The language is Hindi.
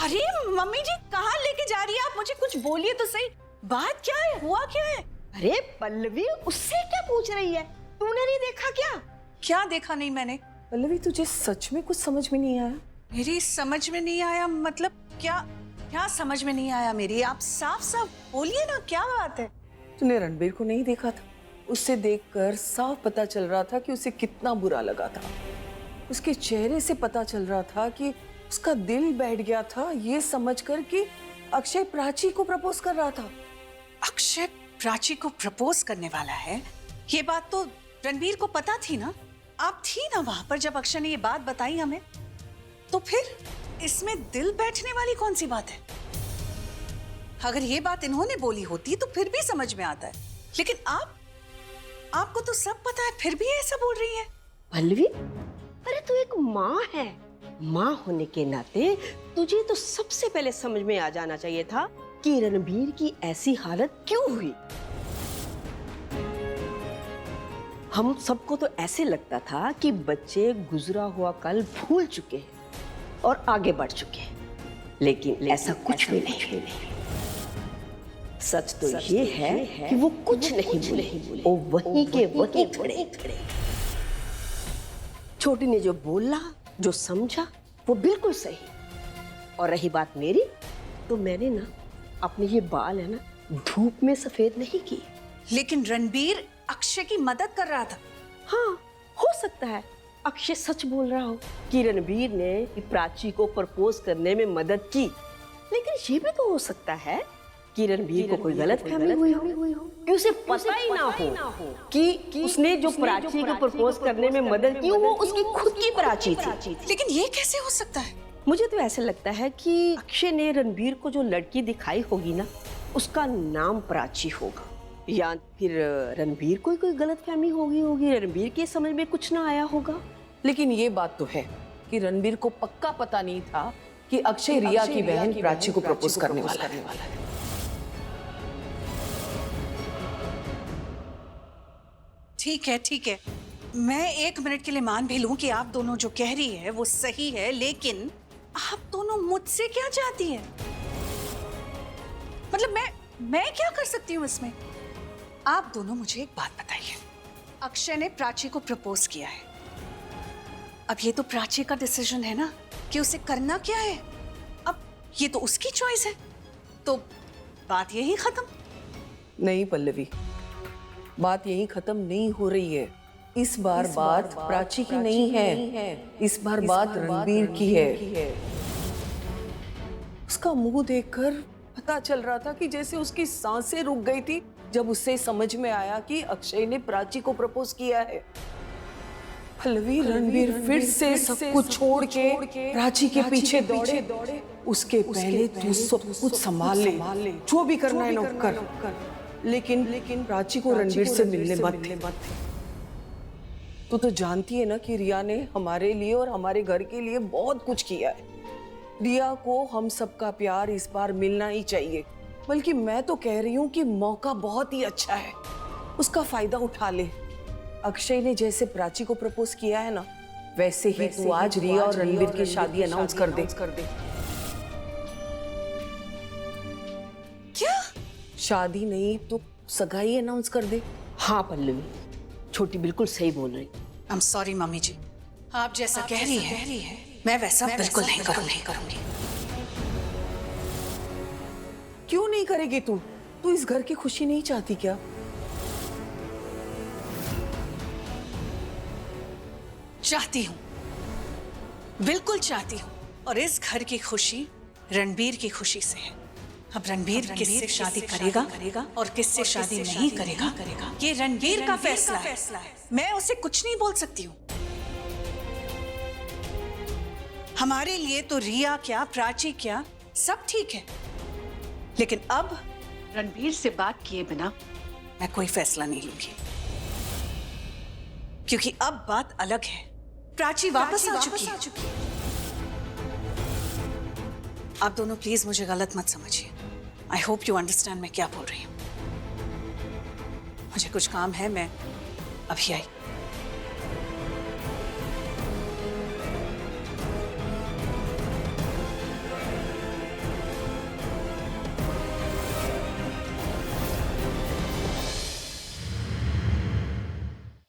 अरे मम्मी जी, कहाँ लेके जा रही है आप? मुझे कुछ बोलिए तो सही। बात क्या है, हुआ क्या है? अरे पल्लवी, उससे क्या पूछ रही है? तूने नहीं देखा क्या? क्या देखा नहीं मैंने? पल्लवी, तुझे सच में कुछ समझ में नहीं आया? मेरी समझ में नहीं आया मतलब क्या? क्या समझ में नहीं आया मेरी? आप साफ साफ बोलिए ना, क्या बात है? तूने रणबीर को नहीं देखा था? उससे देखकर साफ पता चल रहा था कि उसे कितना बुरा लगा था। उसके चेहरे से पता चल रहा था कि उसका दिल बैठ गया था ये समझकर कि अक्षय प्राची को प्रपोज कर रहा था। अक्षय प्राची को प्रपोज करने वाला है, ये बात तो रणबीर को पता थी ना? आप थी ना वहां पर जब अक्षय ने ये बात बताई हमें? तो फिर इसमें दिल बैठने वाली कौन सी बात है? अगर ये बात इन्होंने बोली होती तो फिर भी समझ में आता है, लेकिन आपको तो सब पता है, फिर भी ऐसा बोल रही है। पल्लवी, अरे तू एक माँ है। माँ होने के नाते तुझे तो सबसे पहले समझ में आ जाना चाहिए था कि रणबीर की ऐसी हालत क्यों हुई। हम सबको तो ऐसे लगता था कि बच्चे गुजरा हुआ कल भूल चुके हैं और आगे बढ़ चुके हैं, लेकिन ऐसा कुछ भी नहीं। सच तो ये है कि वो कुछ नहीं भूले, वो वहीं के वहीं खड़े। छोटी ने जो बोला, जो समझा, वो बिल्कुल सही। और रही बात मेरी, तो मैंने ना अपने ये बाल है ना धूप में सफेद नहीं किए। लेकिन रणबीर अक्षय की मदद कर रहा था। हाँ, हो सकता है अक्षय सच बोल रहा हो कि रणबीर ने प्राची को प्रपोज करने में मदद की, लेकिन ये भी तो हो सकता है कि रणबीर को कोई गलतफहमी हुई हो कि उसे पता ही ना हो कि उसने जो प्राची को प्रपोज करने में मदद की वो उसकी खुद की प्राची थी। लेकिन ये कैसे हो सकता है? मुझे तो ऐसा लगता है कि अक्षय ने रणबीर को जो लड़की दिखाई होगी ना, उसका नाम प्राची होगा, या फिर रणबीर को कोई गलतफहमी होगी, रणबीर के समझ में कुछ ना आया होगा। लेकिन ये बात तो है कि रणबीर को पक्का पता नहीं था कि अक्षय रिया की बहन प्राची को प्रपोज करने वाला है। ठीक है, मैं 1 मिनट के लिए मान भी लूं कि आप दोनों जो कह रही है वो सही है, लेकिन आप दोनों मुझसे क्या चाहती है? मतलब मैं क्या कर सकती हूँ इसमें? आप दोनों मुझे एक बात बताइए। अक्षय ने प्राची को प्रपोज किया है, अब ये तो प्राची का डिसीजन है ना कि उसे करना क्या है। अब ये तो उसकी चॉइस है, तो बात यही खत्म। नहीं पल्लवी, बात यही खत्म नहीं हो रही है। इस बार बात प्राची की नहीं है, इस बार बात रणबीर की है। उसका मुंह देखकर पता चल रहा था कि जैसे उसकी सांसें रुक गई थी जब उसे समझ में आया कि अक्षय ने प्राची को प्रपोज किया है। पल्लवी, रणबीर फिर से सब कुछ छोड़ के प्राची के पीछे दौड़े। उसके पहले तू सब कुछ संभाल ले, जो भी करना है ना कर। लेकिन प्राची को रणबीर से मिलने मत। तू तो जानती है ना कि रिया ने हमारे लिए और हमारे घर के लिए बहुत कुछ किया है। रिया को हम सबका प्यार इस बार मिलना ही चाहिए। बल्कि मैं तो कह रही हूँ कि मौका बहुत ही अच्छा है, उसका फायदा उठा ले। अक्षय ने जैसे प्राची को प्रपोज किया है ना, वैसे ही तू आज रिया और रणबीर की शादी अनाउंस कर दे। क्या? शादी नहीं तो सगाई अनाउंस कर दे। हाँ पल्लवी, छोटी बिल्कुल सही बोल रही। आई एम सॉरी मम्मी जी, आप जैसा कह रही है मैं वैसा बिल्कुल नहीं करूंगी। क्यों नहीं करेगी तू? तू इस घर की खुशी नहीं चाहती क्या? चाहती हूँ, बिल्कुल चाहती हूँ, और इस घर की खुशी रणबीर की खुशी से है। अब रणबीर किससे शादी करेगा और किससे शादी नहीं करेगा, ये रणबीर का फैसला है। मैं उसे कुछ नहीं बोल सकती हूँ। हमारे लिए तो रिया क्या, प्राची क्या, सब ठीक है, लेकिन अब रणबीर से बात किए बिना मैं कोई फैसला नहीं लूंगी, क्योंकि अब बात अलग है। प्राची वापस आ चुकी है। आप दोनों प्लीज मुझे गलत मत समझिए। आई होप यू अंडरस्टैंड मैं क्या बोल रही हूँ। मुझे कुछ काम है, मैं अभी आई।